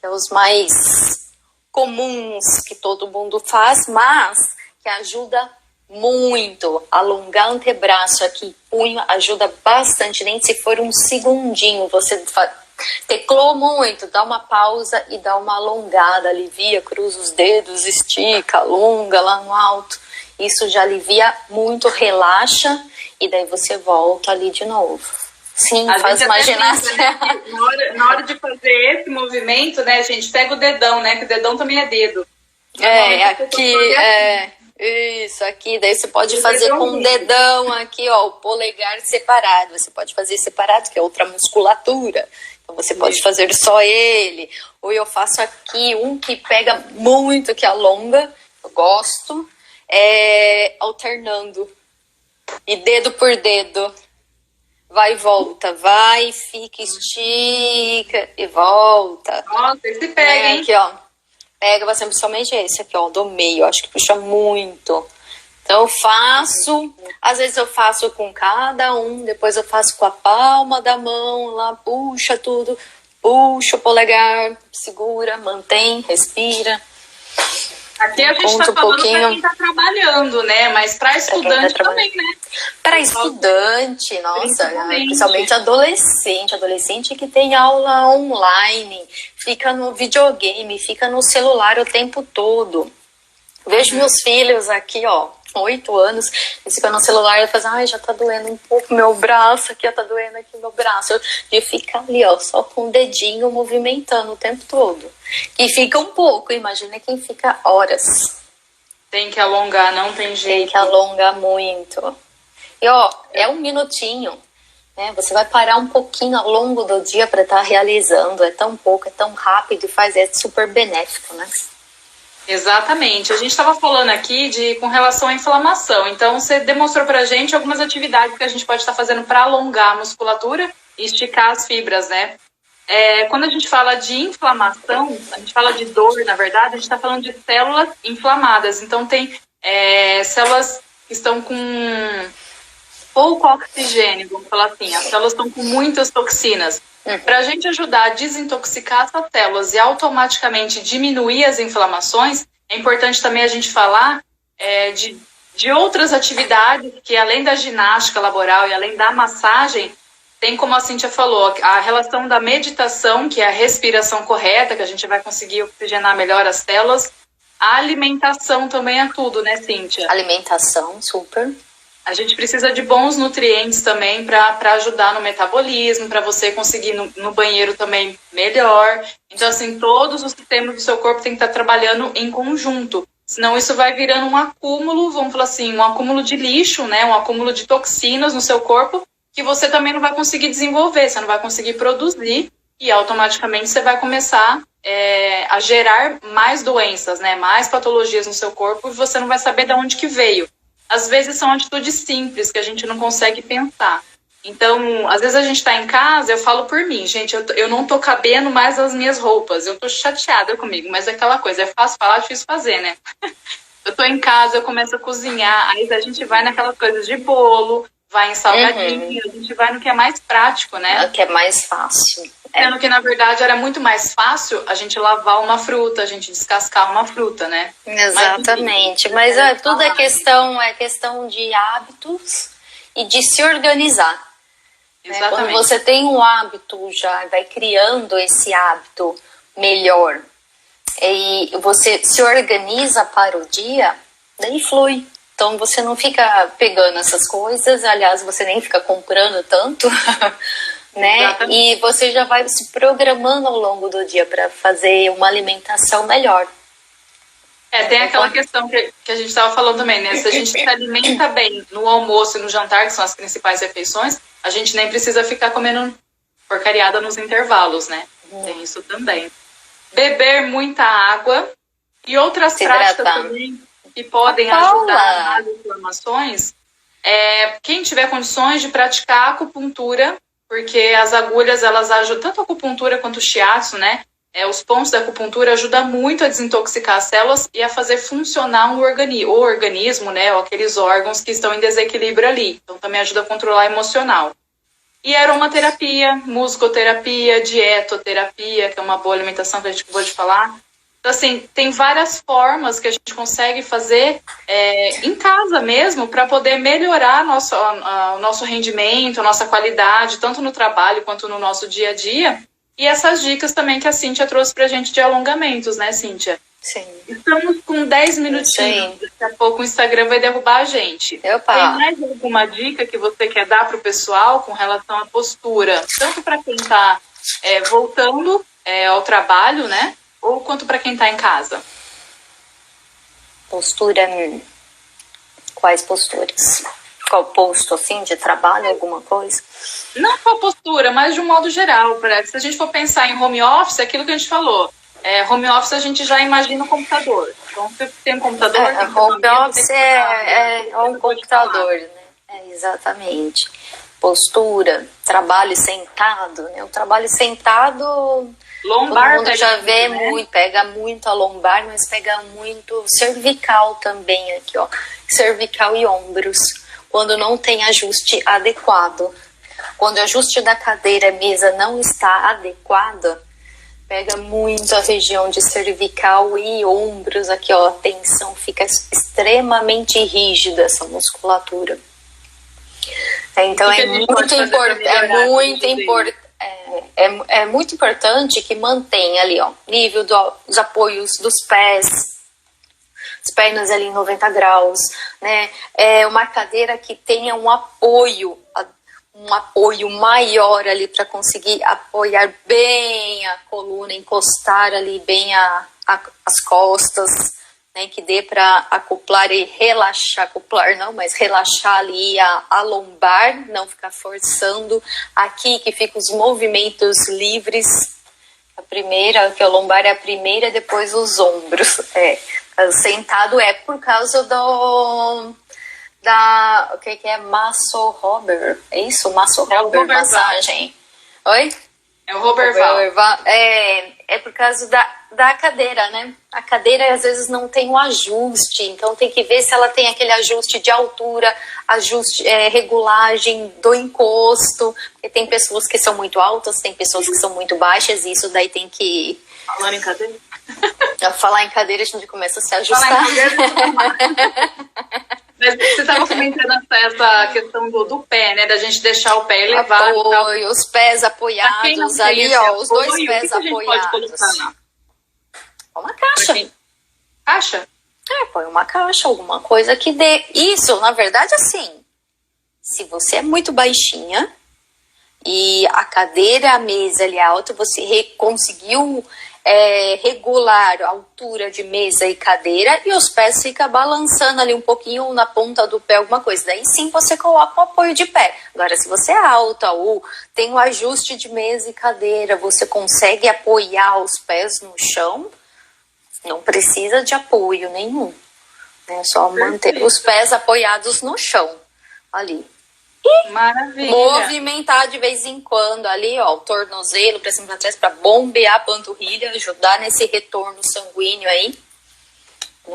que é os mais comuns que todo mundo faz, mas que ajuda muito. Alongar o antebraço aqui, punho, ajuda bastante, nem se for um segundinho, você teclou muito, dá uma pausa e dá uma alongada, alivia, cruza os dedos, estica, alonga lá no alto, isso já alivia muito, relaxa, e daí você volta ali de novo. Sim, faz uma ginástica. Na hora de fazer esse movimento, né, gente, pega o dedão, né, que o dedão também é dedo. Aqui, isso, aqui, daí você pode fazer com o dedão aqui, ó, o polegar separado, você pode fazer separado, que é outra musculatura, então você pode fazer só ele, ou eu faço aqui, um que pega muito, que alonga, eu gosto, alternando, e dedo por dedo, vai e volta, vai, fica, estica, e volta. Nossa, esse pega, hein? Aqui, ó. Pega bastante, principalmente esse aqui, ó, do meio. Acho que puxa muito. Então eu faço, às vezes eu faço com cada um, depois eu faço com a palma da mão, lá puxa tudo, puxa o polegar, segura, mantém, respira. Aqui a gente está falando para quem está trabalhando, né? Mas para estudante também, né? Para estudante, nossa, principalmente adolescente que tem aula online, fica no videogame, fica no celular o tempo todo. Vejo meus filhos aqui, ó, 8 anos, eles ficam no celular e fazem, ai, já tá doendo um pouco meu braço, aqui, ó, tá doendo aqui meu braço. De ficar ali, ó, só com o dedinho movimentando o tempo todo. E fica um pouco, imagina quem fica horas. Tem que alongar, não tem jeito. Tem que alongar muito. E, ó, é 1 minutinho, né? Você vai parar um pouquinho ao longo do dia para estar realizando. É tão pouco, é tão rápido e é super benéfico, né? Exatamente. A gente estava falando aqui com relação à inflamação. Então, você demonstrou para a gente algumas atividades que a gente pode estar fazendo para alongar a musculatura e esticar as fibras, né? Quando a gente fala de inflamação, a gente fala de dor, na verdade, a gente está falando de células inflamadas. Então, tem células que estão com pouco oxigênio, vamos falar assim. As células estão com muitas toxinas. Para a gente ajudar a desintoxicar essas células e automaticamente diminuir as inflamações, é importante também a gente falar de outras atividades que, além da ginástica laboral e além da massagem, tem, como a Cíntia falou, a relação da meditação, que é a respiração correta, que a gente vai conseguir oxigenar melhor as células. A alimentação também é tudo, né, Cíntia? Alimentação, super. A gente precisa de bons nutrientes também para ajudar no metabolismo, para você conseguir no banheiro também melhor. Então, assim, todos os sistemas do seu corpo tem que estar trabalhando em conjunto. Senão isso vai virando um acúmulo, vamos falar assim, um acúmulo de lixo, né? Um acúmulo de toxinas no seu corpo que você também não vai conseguir desenvolver, você não vai conseguir produzir e automaticamente você vai começar a gerar mais doenças, né? Mais patologias no seu corpo e você não vai saber de onde que veio. Às vezes são atitudes simples que a gente não consegue pensar. Então, às vezes a gente tá em casa, eu falo por mim, gente, eu não tô cabendo mais as minhas roupas, eu tô chateada comigo, mas é aquela coisa, é fácil falar, difícil fazer, né? Eu tô em casa, eu começo a cozinhar, aí a gente vai naquelas coisas de bolo, vai em salgadinho, a gente vai no que é mais prático, né? O que é mais fácil. Sendo que, na verdade, era muito mais fácil a gente lavar uma fruta, a gente descascar uma fruta, né? Exatamente. Mas tudo é questão de hábitos e de se organizar. Né? Quando você tem um hábito, já vai criando esse hábito melhor e você se organiza para o dia, daí flui. Então você não fica pegando essas coisas, aliás, você nem fica comprando tanto. Né? E você já vai se programando ao longo do dia para fazer uma alimentação melhor. Tem aquela questão que a gente estava falando também, né? Se a gente se alimenta bem no almoço e no jantar, que são as principais refeições, a gente nem precisa ficar comendo porcariada nos intervalos, né? Tem isso também. Beber muita água e outras práticas também que podem ajudar nas inflamações. Quem tiver condições de praticar acupuntura, porque as agulhas, elas ajudam, tanto a acupuntura quanto o shiatsu, né? Os pontos da acupuntura ajudam muito a desintoxicar as células e a fazer funcionar o organismo, né? Ou aqueles órgãos que estão em desequilíbrio ali. Então, também ajuda a controlar o emocional. E aromaterapia, musicoterapia, dietoterapia, que é uma boa alimentação que a gente acabou de falar. Então, assim, tem várias formas que a gente consegue fazer em casa mesmo para poder melhorar o nosso rendimento, a nossa qualidade, tanto no trabalho quanto no nosso dia a dia. E essas dicas também que a Cíntia trouxe para a gente de alongamentos, né, Cíntia? Sim. Estamos com 10 minutinhos. Daqui a pouco o Instagram vai derrubar a gente. Opa. Tem mais alguma dica que você quer dar para o pessoal com relação à postura? Tanto para quem está voltando ao trabalho, né? Ou quanto para quem está em casa? Postura, quais posturas? Qual posto, assim, de trabalho, alguma coisa? Não só postura, mas de um modo geral. Se a gente for pensar em home office, é aquilo que a gente falou. Home office a gente já imagina o computador. Então, se tem um computador... home office é um computador, né? Exatamente. postura, trabalho sentado, né? O trabalho sentado, Lombar todo mundo já vê né? muito, pega muito a lombar, mas pega muito cervical também aqui, ó. Cervical e ombros, quando não tem ajuste adequado. Quando o ajuste da cadeira, mesa não está adequada, pega muito a região de cervical e ombros aqui, ó. A tensão fica extremamente rígida, essa musculatura. Então é muito importante que mantenha ali, ó, nível dos apoios dos pés, as pernas ali em 90 graus, né? É uma cadeira que tenha um apoio maior ali para conseguir apoiar bem a coluna, encostar ali bem as costas, né, que dê para acoplar e relaxar, acoplar não, mas relaxar ali a lombar, não ficar forçando aqui, que fica os movimentos livres. A primeira, que a lombar é a primeira, depois os ombros. Sentado é por causa o que é Massorrober? É isso? Massorrober, massagem. Oi? É o Roberval. É por causa da cadeira, né? A cadeira às vezes não tem um ajuste, então tem que ver se ela tem aquele ajuste de altura, ajuste, regulagem do encosto, porque tem pessoas que são muito altas, tem pessoas que são muito baixas, e isso daí tem que... Falando em cadeira? Falar em cadeira, a gente começa a se ajustar. Falar em cadeira, mas você estava comentando essa questão do pé, né? Da gente deixar o pé elevado. Apoio, os pés apoiados ali, ó. Os dois pés apoiados. Uma caixa. Caixa? Põe uma caixa, alguma coisa que dê. Isso, na verdade, assim, se você é muito baixinha e a cadeira, a mesa ali alta, você conseguiu regular a altura de mesa e cadeira e os pés ficam balançando ali um pouquinho na ponta do pé, alguma coisa. Daí sim você coloca um apoio de pé. Agora, se você é alta ou tem um ajuste de mesa e cadeira, você consegue apoiar os pés no chão, não precisa de apoio nenhum. É só manter os pés apoiados no chão, ali. E maravilha. Movimentar de vez em quando ali, ó, o tornozelo pra cima e pra trás, pra bombear a panturrilha, ajudar nesse retorno sanguíneo aí.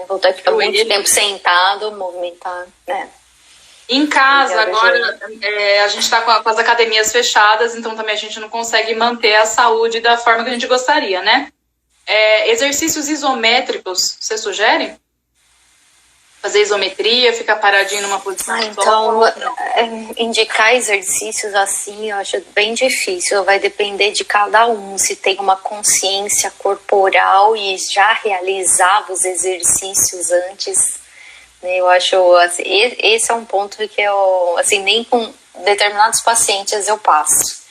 Voltar a ficar muito tempo sentado, movimentar, né? Em casa, agora, a gente tá com as academias fechadas, então também a gente não consegue manter a saúde da forma que a gente gostaria, né? Exercícios isométricos, você sugere? Fazer isometria, ficar paradinho numa posição então, indicar exercícios assim, eu acho bem difícil. Vai depender de cada um, se tem uma consciência corporal e já realizava os exercícios antes. Né? Eu acho, assim, esse é um ponto que eu, assim, nem com determinados pacientes eu passo.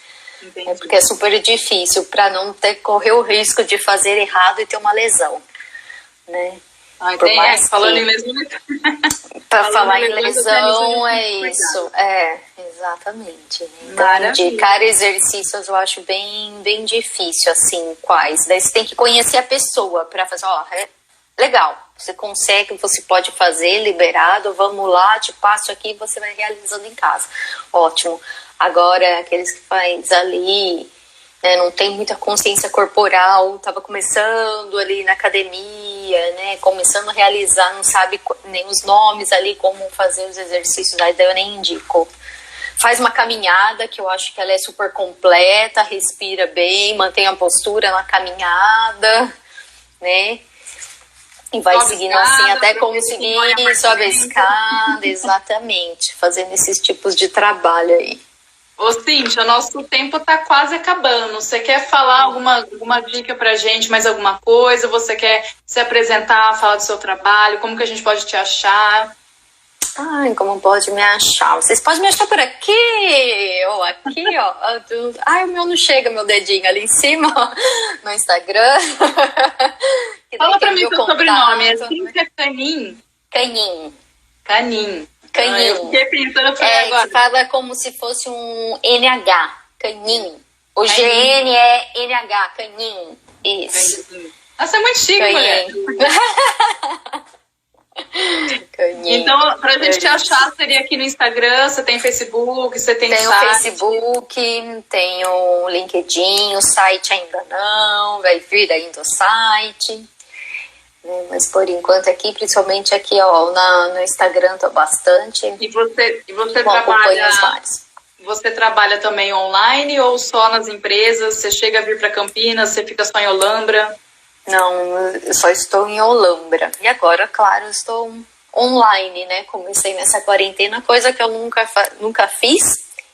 Porque é super difícil, para não correr o risco de fazer errado e ter uma lesão, né? Falando em lesão. Para falar em lesão, é isso. Exatamente. Então, indicar exercícios eu acho bem difícil, assim, quais. Daí você tem que conhecer a pessoa para fazer, legal, você consegue, você pode fazer, liberado, vamos lá, te passo aqui e você vai realizando em casa. Ótimo. Agora, aqueles que faz ali... não tem muita consciência corporal, estava começando ali na academia, né, começando a realizar, não sabe nem os nomes ali, como fazer os exercícios, aí daí eu nem indico. Faz uma caminhada, que eu acho que ela é super completa, respira bem, mantém a postura na caminhada, né, e vai seguindo assim até conseguir sobe a escada, exatamente, fazendo esses tipos de trabalho aí. Ô, Cíntia, nosso tempo tá quase acabando. Você quer falar alguma dica pra gente, mais alguma coisa? Você quer se apresentar, falar do seu trabalho? Como que a gente pode te achar? Ai, como pode me achar? Vocês podem me achar por aqui, ou aqui, ó. Ai, o meu não chega, meu dedinho ali em cima, ó, no Instagram. Fala pra mim seu sobrenome. É Cíntia Canin? Canin. Canin. Canin. Eu fiquei pensando agora. Fala como se fosse um NH, Canin. O GN é NH, Canin. Isso. Nossa, é muito chique, mulher. Então, pra gente te achar, seria aqui no Instagram, você tem Facebook, você tem Tenho site? Facebook, tenho LinkedIn, o site ainda não, vai vir ainda o site. Mas por enquanto aqui, principalmente aqui no Instagram, tô bastante. E você acompanho os vários. Você trabalha também online ou só nas empresas? Você chega a vir para Campinas, você fica só em Olambra? Não, eu só estou em Olambra. E agora, claro, estou online, né? Comecei nessa quarentena, coisa que eu nunca fiz,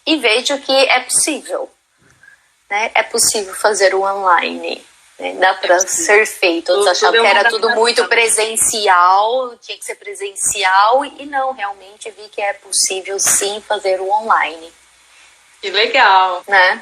e vejo que é possível. Né? É possível fazer o online. Né? Dá para ser feito. Todos achavam que era tudo muito presencial, tinha que ser presencial, e não, realmente vi que é possível sim fazer o online. Que legal. Né?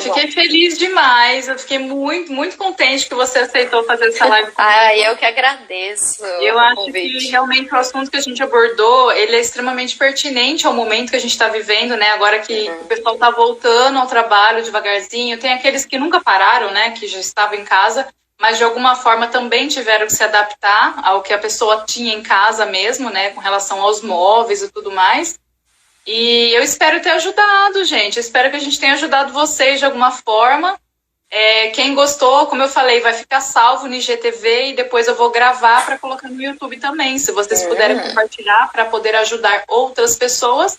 Fiquei feliz demais. Eu fiquei muito, muito contente que você aceitou fazer essa live comigo. Eu que agradeço. Eu acho que realmente o assunto que a gente abordou, ele é extremamente pertinente ao momento que a gente está vivendo, né? Agora que o pessoal está voltando ao trabalho devagarzinho. Tem aqueles que nunca pararam, né? Que já estavam em casa, mas de alguma forma também tiveram que se adaptar ao que a pessoa tinha em casa mesmo, né? Com relação aos móveis e tudo mais. E eu espero ter ajudado, gente. Eu espero que a gente tenha ajudado vocês de alguma forma. Quem gostou, como eu falei, vai ficar salvo no IGTV e depois eu vou gravar para colocar no YouTube também. Se vocês puderem compartilhar para poder ajudar outras pessoas.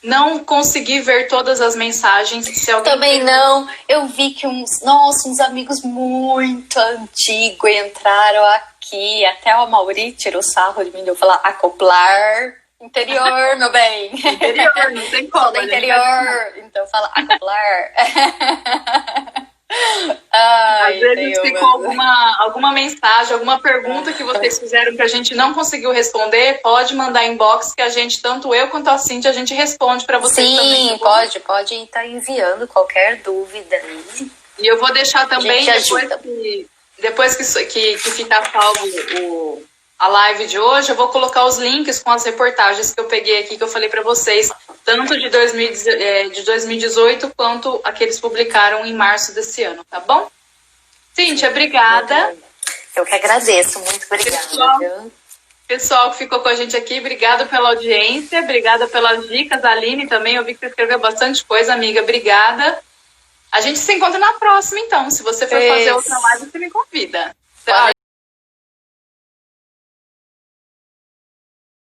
Não consegui ver todas as mensagens. Se alguém também não. Eu vi que uns amigos muito antigos entraram aqui. Até o Mauri tirou sarro de mim. Eu falar acoplar. Interior, meu bem. Interior, não tem como. Sou do interior, então fala acoplar. Às vezes ficou alguma mensagem, alguma pergunta que vocês fizeram que a gente não conseguiu responder, pode mandar inbox que a gente, tanto eu quanto a Cíntia, a gente responde para vocês também. Sim, pode estar enviando qualquer dúvida aí. E eu vou deixar também, depois que ficar salvo a live de hoje, eu vou colocar os links com as reportagens que eu peguei aqui, que eu falei para vocês, tanto de 2018 quanto a que eles publicaram em março desse ano, tá bom? Cíntia, obrigada. Eu que agradeço, muito obrigada. Pessoal que ficou com a gente aqui, obrigada pela audiência, obrigada pelas dicas. A Aline também, eu vi que você escreveu bastante coisa, amiga, obrigada. A gente se encontra na próxima, então. Se você for fazer outra live, você me convida.